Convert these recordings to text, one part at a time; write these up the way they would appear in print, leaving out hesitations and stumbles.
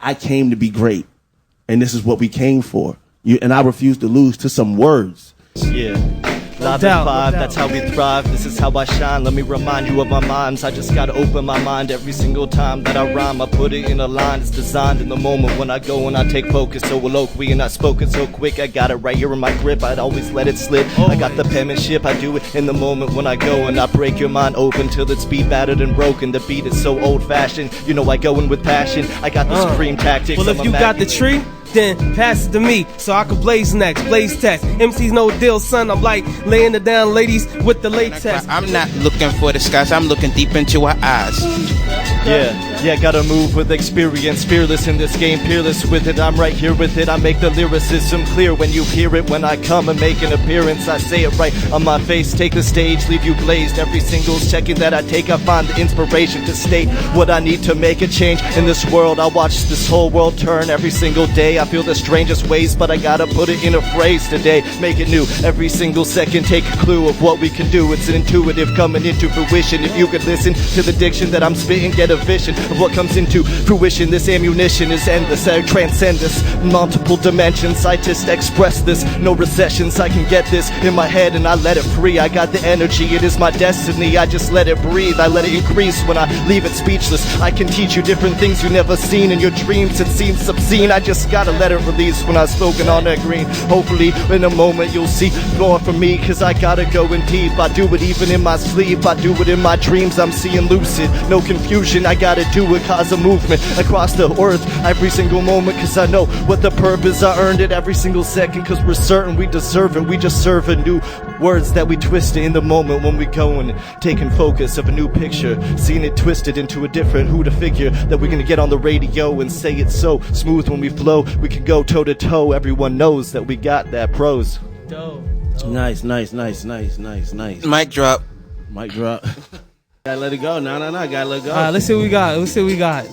I came to be great, and this is what we came for. And I refuse to lose to some words. Yeah. Live at 5, that's how we thrive. This is how I shine. Let me remind you of my mimes. I just gotta open my mind every single time that I rhyme. I put it in a line. It's designed in the moment when I go and I take focus. So eloquently and I spoken so quick. I got it right here in my grip. I'd always let it slip. I got the penmanship. I do it in the moment when I go and I break your mind open till it's beat battered and broken. The beat is so old fashioned. You know I go in with passion. I got the supreme tactics. Well, if you got the tree, then pass it to me so I can blaze next, blaze test. MC's no deal, son. I'm like laying it down, ladies, with the latex. I'm not looking for the skies. I'm looking deep into her eyes. Yeah, gotta move with experience. Fearless in this game, peerless with it. I'm right here with it. I make the lyricism clear when you hear it. When I come and make an appearance, I say it right on my face. Take the stage, leave you blazed. Every single second that I take, I find the inspiration to state what I need to make a change in this world. I watch this whole world turn every single day. I feel the strangest ways, but I gotta put it in a phrase today. Make it new every single second. Take a clue of what we can do. It's intuitive coming into fruition. If you could listen to the diction that I'm spitting, get a vision of what comes into fruition. This ammunition is endless. I transcend this multiple dimensions. Scientists express this. No recessions. I can get this in my head and I let it free. I got the energy. It is my destiny. I just let it breathe. I let it increase when I leave it speechless. I can teach you different things you never seen in your dreams. It seems obscene. I just gotta let it release when I've spoken on that green. Hopefully in a moment you'll see more from me, cause I gotta go in deep. I do it even in my sleep. I do it in my dreams. I'm seeing lucid. No confusion. I gotta do it, cause a movement across the earth every single moment, cause I know what the purpose. I earned it every single second, cause we're certain we deserve it. We just serve a new words that we twist in the moment when we go and taking focus of a new picture, seeing it twisted into a different who to figure that we're gonna get on the radio and say it so smooth when we flow. We can go toe to toe. Everyone knows that we got that pros. Dope. Nice. Mic drop. Mic drop. Gotta let it go. No. Gotta let it go. All right, let's see what we got.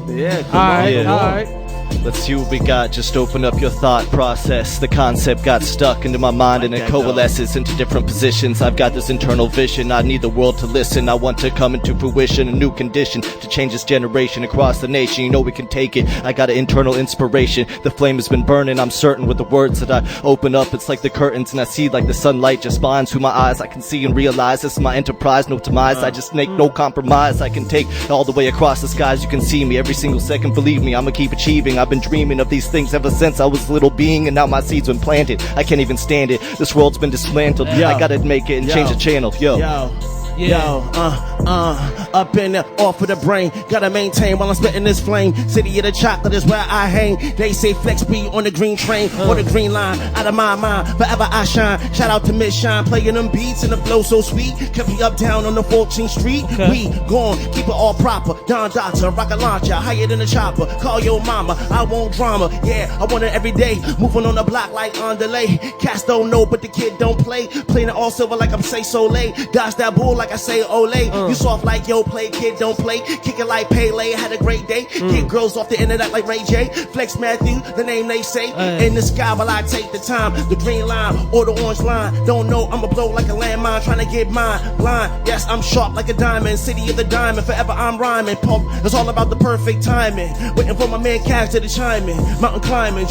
Yeah, come All on. right, Yeah. all right. Let's see what we got. Just open up your thought process. The concept got stuck into my mind and it coalesces into different positions. I've got this internal vision. I need the world to listen. I want to come into fruition, a new condition to change this generation across the nation. You know we can take it. I got an internal inspiration. The flame has been burning. I'm certain with the words that I open up. It's like the curtains and I see like the sunlight just binds through my eyes. I can see and realize this is my enterprise. No demise. I just make no compromise. I can take all the way across the skies. You can see me every single second. Believe me, I'ma keep achieving. I've been dreaming of these things ever since I was a little being, and now my seeds been planted. I can't even stand it. This world's been dismantled. I gotta make it and change the channel. Up in there, off of the brain. Gotta maintain while I'm spitting this flame. City of the chocolate is where I hang. They say flex be on the green train, on the green line. Out of my mind, forever I shine. Shout out to Miss Shine, playing them beats and the flow so sweet. Kept me up down on the 14th Street. We gone, keep it all proper. Don Doctor, rocket launcher, higher than a chopper. Call your mama, I want drama. Yeah, I want it every day. Moving on the block like on delay. Cats don't know, but the kid don't play. Playing it all silver like I'm say Soleil. Dodge that bull like I say Olay. You soft like yo play, kid don't play. Kick it like Pele, had a great day. Get girls off the internet like Ray J. Flex Matthew, the name they say. In the sky while I take the time. The green line or the orange line. Don't know, I'ma blow like a landmine. Trying to get mine. Blind, yes, I'm sharp like a diamond. City of the diamond, forever I'm rhyming. Pump, it's all about the perfect timing. Waiting for my man Cash to the chime in. Mountain climbing,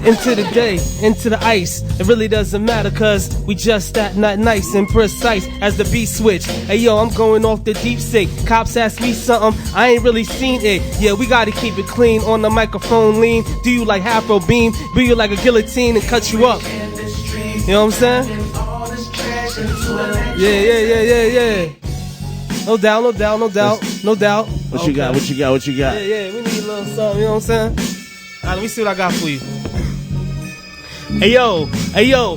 Into the day, into the ice. It really doesn't matter, cause we just that not nice and precise as the beat switch. Hey yo, I'm going off the deep sick. Cops ask me something, I ain't really seen it. Yeah, we gotta keep it clean on the microphone lean. Do you like Afro beam? Do you like a guillotine and cut you up? You know what I'm saying? Yeah. No doubt. What you got? Yeah, we need a little something, you know what I'm saying? Alright, let me see what I got for you. Hey yo,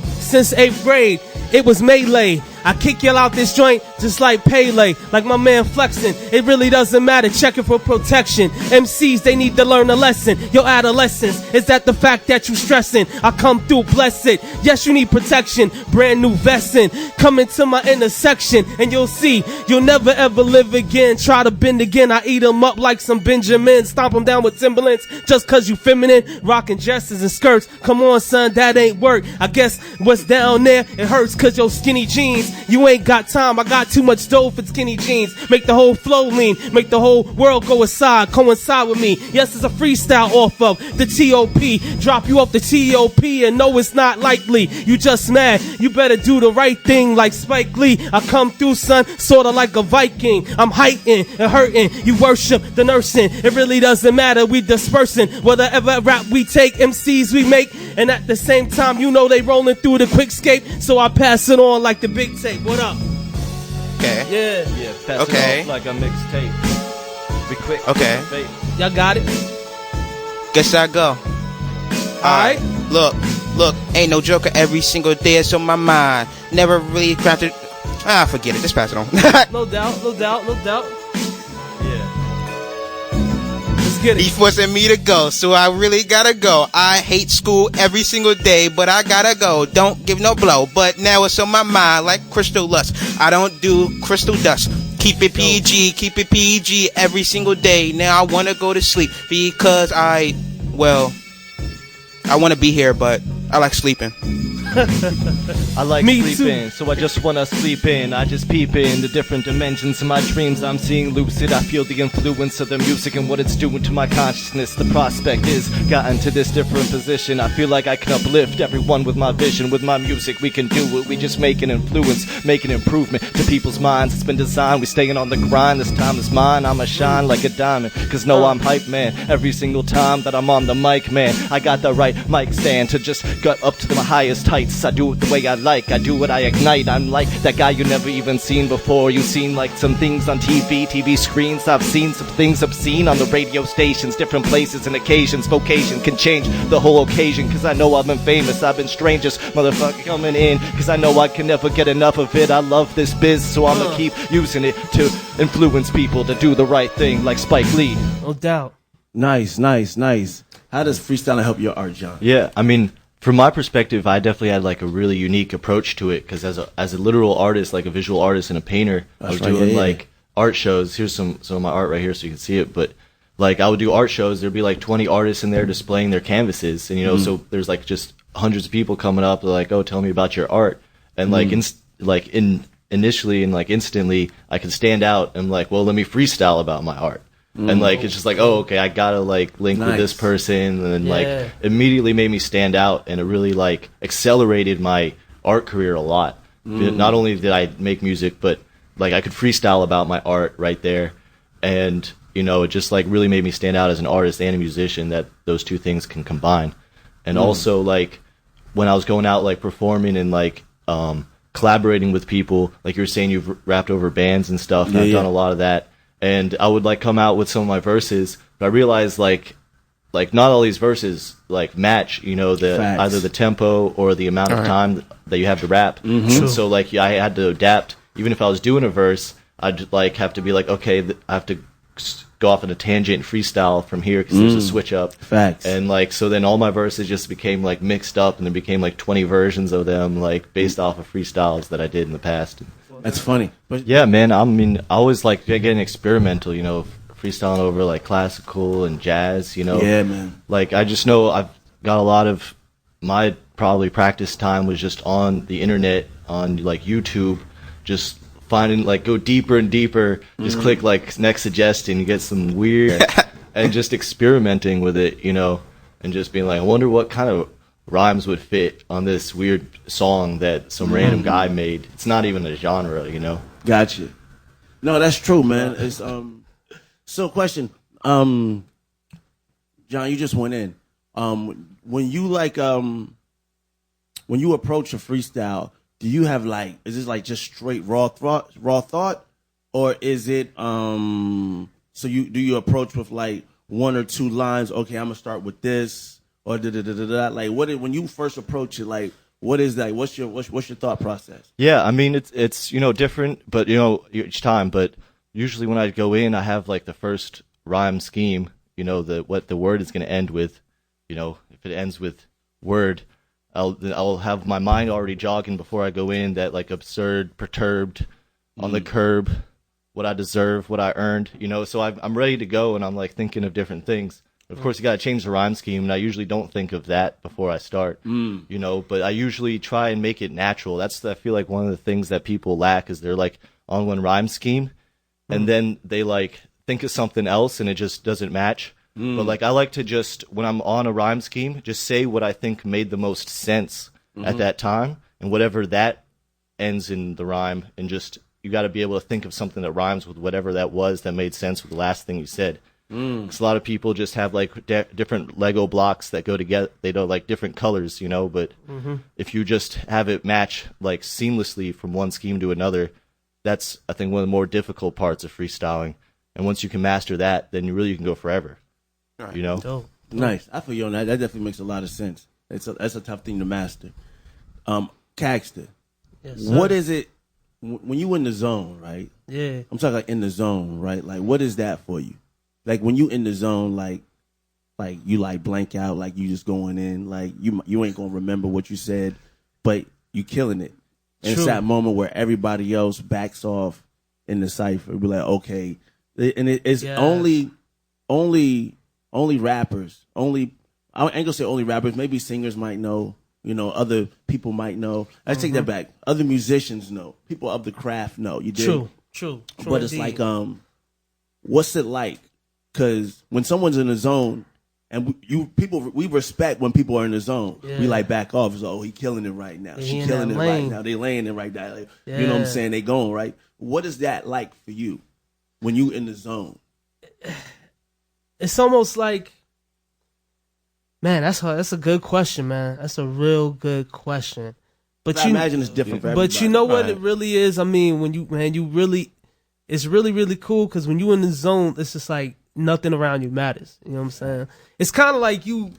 since 8th grade, it was melee. I kick y'all out this joint just like Pele, like my man flexing. It really doesn't matter, checking for protection. MCs, they need to learn a lesson. Your adolescence, is that the fact that you stressing? I come through blessed. Yes, you need protection, brand new vesting. Come into my intersection and you'll see, you'll never ever live again. Try to bend again, I eat them up like some Benjamin. Stomp them down with Timberlands just cause you feminine. Rocking dresses and skirts, come on son, that ain't work. I guess what's down there, it hurts cause your skinny jeans. You ain't got time, I got Got too much dough for skinny jeans. Make the whole flow lean. Make the whole world go aside. Coincide with me. Yes, it's a freestyle off of the T.O.P. Drop you off the T.O.P. and no, it's not likely. You just mad. You better do the right thing like Spike Lee. I come through, son, sorta like a Viking. I'm heightened and hurting. You worship the nursing. It really doesn't matter. We dispersing. Whatever rap we take, MCs we make. And at the same time, you know they rolling through the quickscape. So I pass it on like the big tape. What up? Okay. Yeah, pass it off like a mixtape. Be quick. Okay. Y'all got it? Guess I go. Alright. Look, ain't no joker every single day. It's on my mind. Never really crafted. Forget it. Just pass it on. No doubt. Yeah. Let's get it. He's forcing me to go, so I really gotta go. I hate school every single day, but I gotta go. Don't give no blow, but now it's on my mind like crystal lust. I don't do crystal dust. Keep it PG every single day. Now I wanna go to sleep because I wanna be here, but I like sleeping. I like Me sleeping, too. so I just wanna sleep in. I just peep in the different dimensions of my dreams. I'm seeing lucid. I feel the influence of the music and what it's doing to my consciousness. The prospect is gotten to this different position. I feel like I can uplift everyone with my vision. With my music, we can do it. We just make an influence, make an improvement to people's minds. It's been designed. We staying on the grind. This time is mine. I'ma shine like a diamond. Cause no, I'm hype, man. Every single time that I'm on the mic, man, I got the right mic stand to just gut up to my highest heights. I do it the way I like, I do what I ignite. I'm like that guy you never even seen before. You've seen like some things on TV screens. I've seen some things obscene on the radio stations. Different places and occasions. Vocation can change the whole occasion. Cause I know I've been famous. I've been strangest motherfucker coming in. Cause I know I can never get enough of it. I love this biz, so I'ma keep using it to influence people to do the right thing like Spike Lee. No doubt. Nice. How does freestyling help your art, John? Yeah, I mean, from my perspective, I definitely had like a really unique approach to it because as a literal artist, like a visual artist and a painter, I was doing like art shows. Here's some of my art right here so you can see it. But like I would do art shows. There'd be like 20 artists in there displaying their canvases, and you know, so there's like just hundreds of people coming up. They're like, "Oh, tell me about your art," and initially and like instantly, I could stand out and like, "Well, let me freestyle about my art." And like it's just like, oh, okay, I gotta like link with this person, and then like immediately made me stand out, and it really like accelerated my art career a lot. Not only did I make music, but like I could freestyle about my art right there, and you know, it just like really made me stand out as an artist and a musician. That those two things can combine, and also like when I was going out like performing and like collaborating with people, like you were saying, you've rapped over bands and stuff. And I've done a lot of that. And I would like come out with some of my verses, but I realized like not all these verses like match, you know, either the tempo or the amount of time that you have to rap. And so like I had to adapt. Even if I was doing a verse, I'd like have to be like, okay, I have to go off on a tangent and freestyle from here because there's a switch up. Facts. And like so then all my verses just became like mixed up, and there became like 20 versions of them like based off of freestyles that I did in the past. That's funny. But yeah, man, I mean, I always like getting experimental, you know, freestyling over like classical and jazz, you know. Yeah, man. Like I just know I've got a lot of my probably practice time was just on the internet, on like YouTube, just finding like go deeper and deeper, just click like next suggestion, you get some weird and just experimenting with it, you know, and just being like, I wonder what kind of rhymes would fit on this weird song that some random guy made. It's not even a genre, you know. Gotcha. No, that's true, man. It's so question, John, you just went in. When you like when you approach a freestyle, do you have like, is this like just straight raw thought, or is it so do you approach with like one or two lines? Okay, I'm gonna start with this. Or like when you first approach it, like what is that? What's your thought process? Yeah, I mean it's you know different, but you know each time. But usually when I go in, I have like the first rhyme scheme. You know what the word is going to end with. You know if it ends with word, I'll have my mind already jogging before I go in. That like absurd, perturbed, on the curb, what I deserve, what I earned. You know, so I'm ready to go, and I'm like thinking of different things. Of course, you got to change the rhyme scheme, and I usually don't think of that before I start, you know, but I usually try and make it natural. I feel like one of the things that people lack is they're like on one rhyme scheme, and then they like think of something else and it just doesn't match. But like I like to just, when I'm on a rhyme scheme, just say what I think made the most sense at that time, and whatever that ends in the rhyme, and just you got to be able to think of something that rhymes with whatever that was that made sense with the last thing you said. Because a lot of people just have like different Lego blocks that go together. They don't like different colors, you know. But if you just have it match like seamlessly from one scheme to another, that's I think one of the more difficult parts of freestyling. And once you can master that, then you can go forever. Right. You know. Dope. Nice. I feel you on that. That definitely makes a lot of sense. That's a tough thing to master. Caxton, Yes, sir. what is it when you in the zone, right? Yeah. I'm talking like in the zone, right? Like, what is that for you? Like when you in the zone, like you like blank out, like you just going in, like you ain't gonna remember what you said, but you killing it. And it's that moment where everybody else backs off in the cipher. Be like, okay, and it's only rappers. I ain't gonna say only rappers. Maybe singers might know. You know, other people might know. I take that back. Other musicians know. People of the craft know. You do. True. But it's like, what's it like? Because when someone's in the zone, and we respect when people are in the zone. Yeah. We like back off. So, oh, he killing it right now. She killing it right now. They laying it right now. Like, you know what I'm saying? They going right. What is that like for you when you in the zone? It's almost like, man, that's a good question, man. That's a real good question. But I imagine it's different for everybody. But you know what it really is? I mean, it's really, really cool because when you in the zone, it's just like nothing around you matters. You know what I'm saying? It's kind of like you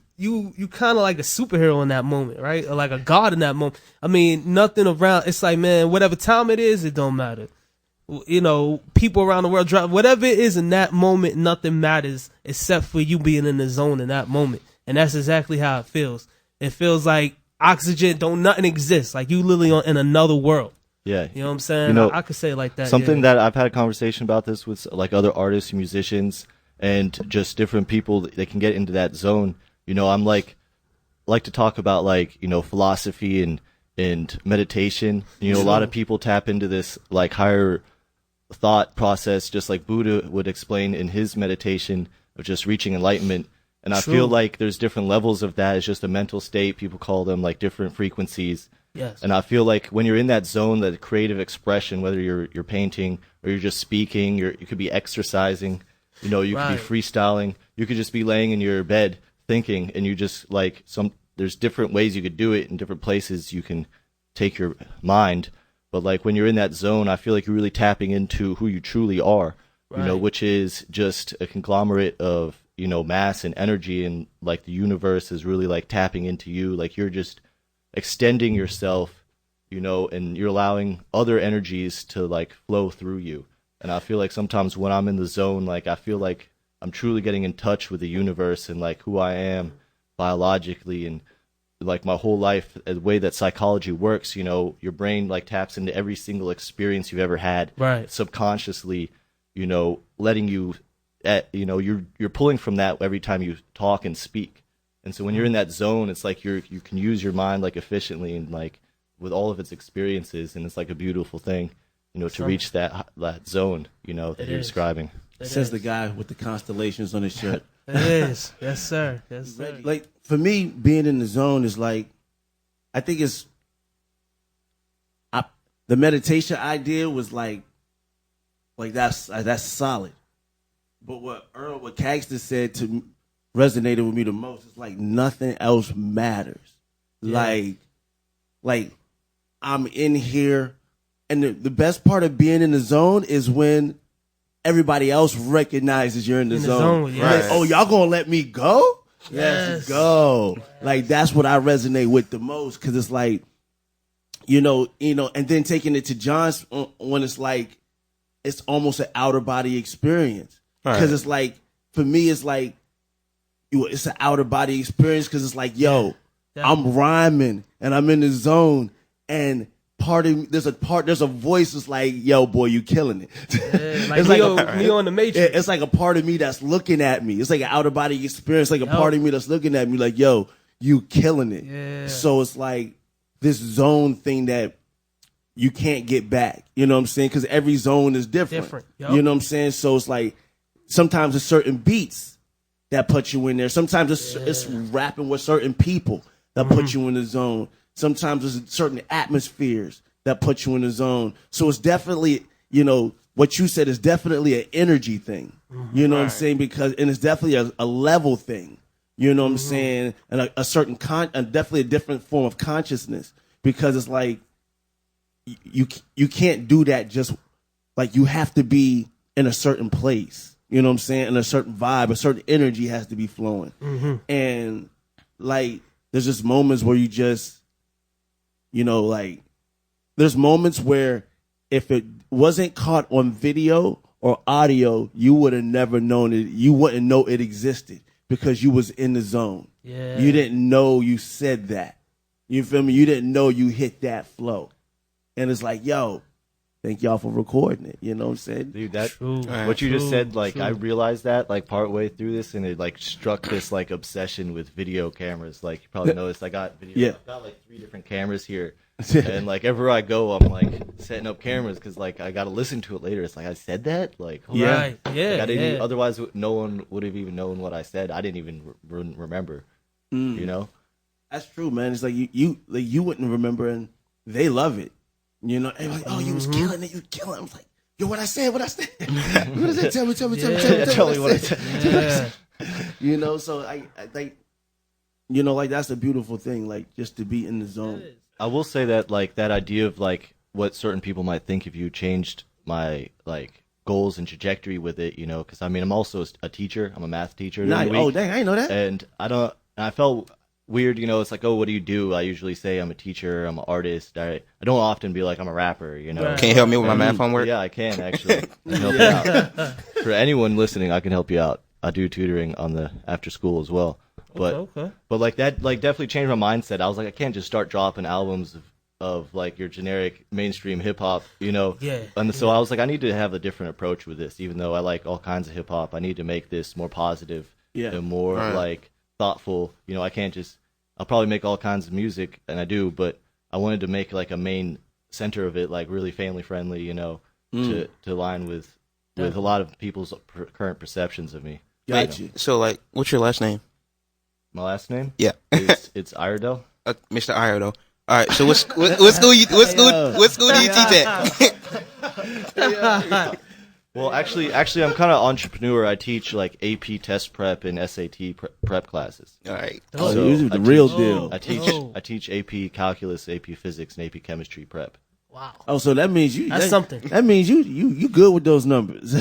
kind of like a superhero in that moment, right? Or like a god in that moment. I mean, nothing around. It's like, man, whatever time it is, it don't matter. You know, people around the world drive, whatever it is in that moment, nothing matters except for you being in the zone in that moment. And that's exactly how it feels. It feels like oxygen, nothing exists. Like you literally in another world. Yeah. You know what I'm saying? You know, I could say it like that. Something that I've had a conversation about this with like other artists, musicians, and just different people that can get into that zone. You know, I'm like to talk about like, you know, philosophy and meditation. You know, a lot of people tap into this like higher thought process, just like Buddha would explain in his meditation of just reaching enlightenment. And I feel like there's different levels of that. It's just a mental state. People call them like different frequencies. Yes. And I feel like when you're in that zone, that creative expression, whether you're painting or you're just speaking, you could be exercising, you know, you could be freestyling, you could just be laying in your bed thinking, and you just like there's different ways you could do it in different places you can take your mind. But like when you're in that zone, I feel like you're really tapping into who you truly are, you know, which is just a conglomerate of, you know, mass and energy, and like the universe is really like tapping into you. Like you're just extending yourself, you know, and you're allowing other energies to like flow through you. And I feel like sometimes when I'm in the zone, like I feel like I'm truly getting in touch with the universe and like who I am biologically, and like my whole life, the way that psychology works, you know, your brain like taps into every single experience you've ever had, subconsciously, you know, letting you you know, you're pulling from that every time you talk and speak. And so when you're in that zone, it's like you can use your mind like efficiently and like with all of its experiences, and it's like a beautiful thing, you know, to reach that zone, you know, that you're describing. Says the guy with the constellations on his shirt. It is. Yes, sir. Yes, sir. Like for me, being in the zone is like, I think it's the meditation idea was like that's solid. But what Caxton said resonated with me the most. It's like nothing else matters. Yeah. Like I'm in here, and the best part of being in the zone is when everybody else recognizes you're in the zone. Yes. Like, oh, y'all gonna let me go? Let's go. Like that's what I resonate with the most, because it's like, you know, and then taking it to John's when it's like it's almost an outer body experience. Because it's like, for me, it's like, it's an outer body experience, because it's like, yo, I'm rhyming and I'm in the zone, and there's a voice that's like, yo, boy, you killing it. Yeah, like it's Neo in the Matrix. It's like a part of me that's looking at me. It's like an outer body experience, like a part of me that's looking at me like, yo, you killing it. Yeah. So it's like this zone thing that you can't get back. You know what I'm saying? Because every zone is different. Yep. You know what I'm saying? So it's like sometimes it's certain beats that put you in there. Sometimes it's rapping with certain people that put you in the zone. Sometimes there's certain atmospheres that put you in the zone. So it's definitely, you know, what you said is definitely an energy thing. You know what I'm saying? Because, and it's definitely a level thing. You know what I'm saying? And a certain definitely a different form of consciousness, because it's like you can't do that just like, you have to be in a certain place. You know what I'm saying? And a certain vibe, a certain energy has to be flowing. And like, there's just moments where you just, you know, like, there's moments where if it wasn't caught on video or audio, you would have never known it. You wouldn't know it existed because you was in the zone. Yeah. You didn't know you said that. You feel me? You didn't know you hit that flow. And it's like, yo, thank y'all for recording it. You know what I'm saying? Dude, that True. what you just said, like, True. I realized that like partway through this, and it like struck this like obsession with video cameras. Like, you probably noticed, I got video. Yeah. I've got like 3 different cameras here, and like everywhere I go, I'm like setting up cameras because like I got to listen to it later. It's like, I said that, like, Right. Yeah. like, I didn't, otherwise no one would have even known what I said. I didn't even remember. You know? That's true, man. It's like you wouldn't remember, and they love it. You know, and like, oh, you was killing it, you killing it. I was like, yo, what I said. What is it? Tell me what I said. You know, so I think, you know, like, that's a beautiful thing, like, just to be in the zone. I will say that, like, that idea of like what certain people might think if you changed my like goals and trajectory with it, you know, because I mean, I'm also a teacher. I'm a math teacher. Nice. Oh, dang, I didn't know that. And I felt weird, you know. It's like, oh, what do you do? I usually say I'm a teacher, I'm an artist. I don't often be like I'm a rapper, you know. Right. Can you help me with my math homework? Yeah, I can actually. I can help you out. For anyone listening, I can help you out. I do tutoring on the after school as well. But Okay. but like that, like, definitely changed my mindset. I was like, I can't just start dropping albums of like your generic mainstream hip hop, you know. Yeah. And so I was like, I need to have a different approach with this. Even though I like all kinds of hip hop, I need to make this more positive and more like thoughtful. You know, I can't just. I'll probably make all kinds of music, and I do, but I wanted to make like a main center of it, like really family friendly, you know, to align with a lot of people's current perceptions of me. Gotcha. So, like, what's your last name? My last name? Yeah. It's Iredell. Mr. Iredell. All right. So, what school do you teach at? Well, actually, I'm kind of entrepreneur. I teach like AP test prep and SAT prep classes. All right. Oh, So you the I real teach- deal. I teach AP calculus, AP physics, and AP chemistry prep. Wow. Oh, so that means That's something. That means you good with those numbers.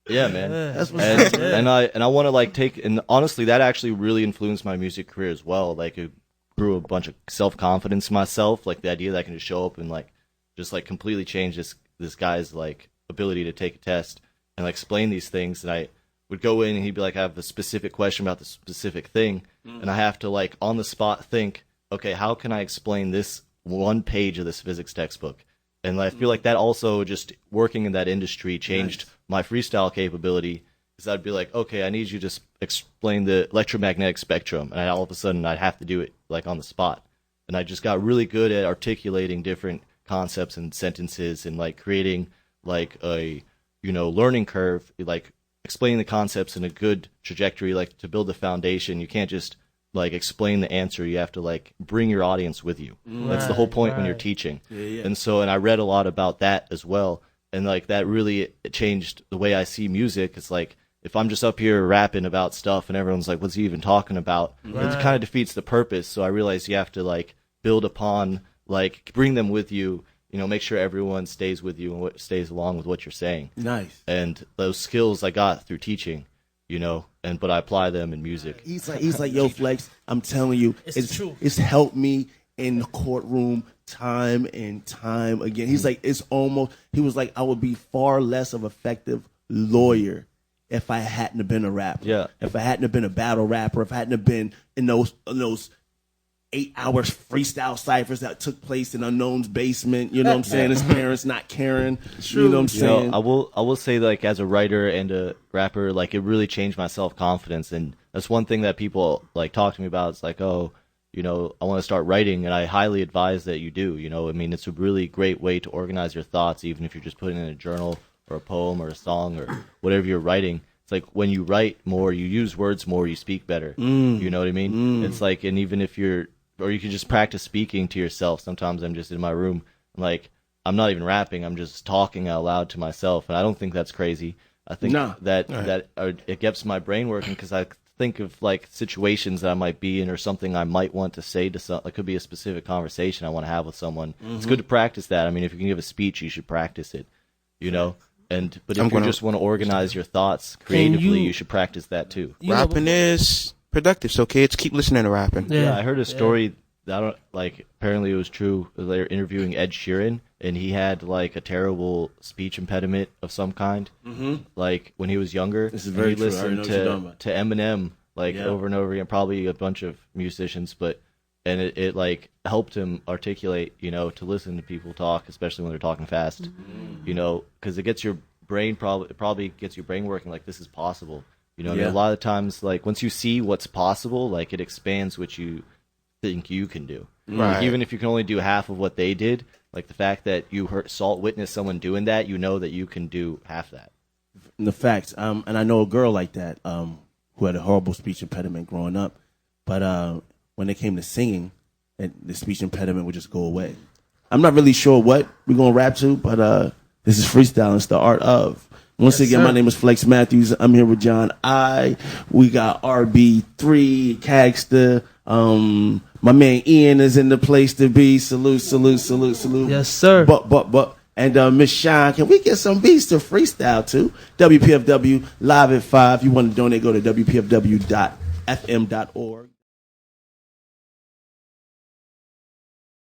Yeah, man. That's what's up. And I want to like take, and honestly, that actually really influenced my music career as well. Like, it grew a bunch of self confidence in myself. Like, the idea that I can just show up and like just like completely change this guy's like ability to take a test and like explain these things. And I would go in and he'd be like, I have a specific question about the specific thing, and I have to like on the spot think, okay, how can I explain this one page of this physics textbook? And I feel like that also, just working in that industry, changed my freestyle capability, because I'd be like, okay, I need you to explain the electromagnetic spectrum, and all of a sudden I'd have to do it like on the spot. And I just got really good at articulating different concepts and sentences, and like creating like a, you know, learning curve, like explaining the concepts in a good trajectory, like to build the foundation. You can't just like explain the answer. You have to like bring your audience with you. That's the whole point when you're teaching. And so, and I read a lot about that as well. And like that really changed the way I see music. It's like, if I'm just up here rapping about stuff and everyone's like, what's he even talking about? It kind of defeats the purpose. So I realized you have to like build upon, like bring them with you, you know, make sure everyone stays with you and stays along with what you're saying. Nice. And those skills I got through teaching, you know, but I apply them in music. He's like, yo, Flex, I'm telling you, It's true. It's helped me in the courtroom time and time again. He's like, he was like, I would be far less of an effective lawyer if I hadn't have been a rapper. Yeah. If I hadn't have been a battle rapper, if I hadn't have been in those 8 hours freestyle ciphers that took place in Unknown's basement, you know what I'm saying? His parents not caring, you know what I'm saying? You know, I will say, like, as a writer and a rapper, like, it really changed my self-confidence. And that's one thing that people like talk to me about. It's like, oh, you know, I want to start writing, and I highly advise that you do. You know, I mean, it's a really great way to organize your thoughts, even if you're just putting in a journal or a poem or a song or whatever you're writing. It's like when you write more, you use words more, you speak better. You know what I mean? It's like, and even if you're, or you can just practice speaking to yourself. Sometimes I'm just in my room, like, I'm not even rapping, I'm just talking out loud to myself, and I don't think that's crazy. I think that it gets my brain working, because I think of like situations that I might be in or something I might want to say to some. It could be a specific conversation I want to have with someone. It's good to practice that. I mean, if you can give a speech, you should practice it, you know. But if you just want to organize your thoughts creatively, you should practice that too. Rapping is productive, so kids, keep listening to rapping. Yeah, I heard a story that I don't like. Apparently, it was true. They were interviewing Ed Sheeran, and he had like a terrible speech impediment of some kind. Like when he was younger, This is very he true. I listened already know what you're talking about. to Eminem over and over again. Probably a bunch of musicians, and it like helped him articulate, you know, to listen to people talk, especially when they're talking fast, you know, because it gets your brain probably gets your brain working. Like, this is possible, you know. I mean, a lot of times, like, once you see what's possible, like, it expands what you think you can do. Like, even if you can only do half of what they did, like the fact that you witnessed someone doing that, you know that you can do half that. The facts. And I know a girl like that who had a horrible speech impediment growing up, but when it came to singing, the speech impediment would just go away. I'm not really sure what we're going to rap to, but this is freestyle. It's the art of. Once again, my name is Flex Matthews. I'm here with John I. We got RB3, Cagster. My man Ian is in the place to be. Salute, salute, salute, salute. Yes, sir. And Miss Shine, can we get some beats to freestyle too? WPFW live at 5. You want to donate, go to WPFW.fm.org.